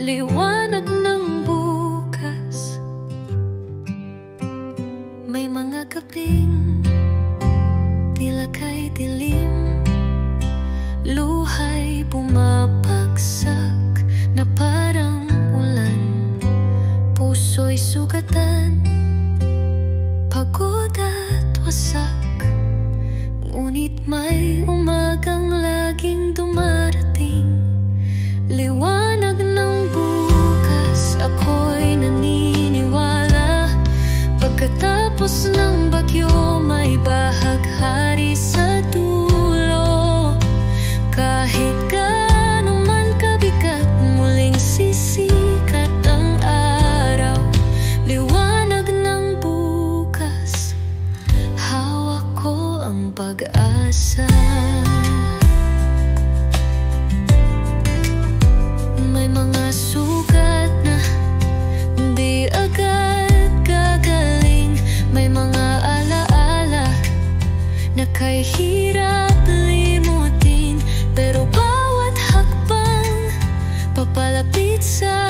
Liwanag ng bukas. May mga gabing tila kay dilim, luhay bumabagsak na parang ulan. Puso'y sugatan, pagod at wasak, ngunit may umagang laging dumarating. Liwanag ng bukas, ako'y naniniwala. Pagkatapos ng bagyo, may bahaghari sa dulo. Kahit gaano man kabigat, muling sisikat ang araw. Liwanag ng bukas, hawak ko ang pag-asa. May mga sugat na di agad gagaling. May mga alaala na kay hirap limutin, pero bawat hakbang papalapit sa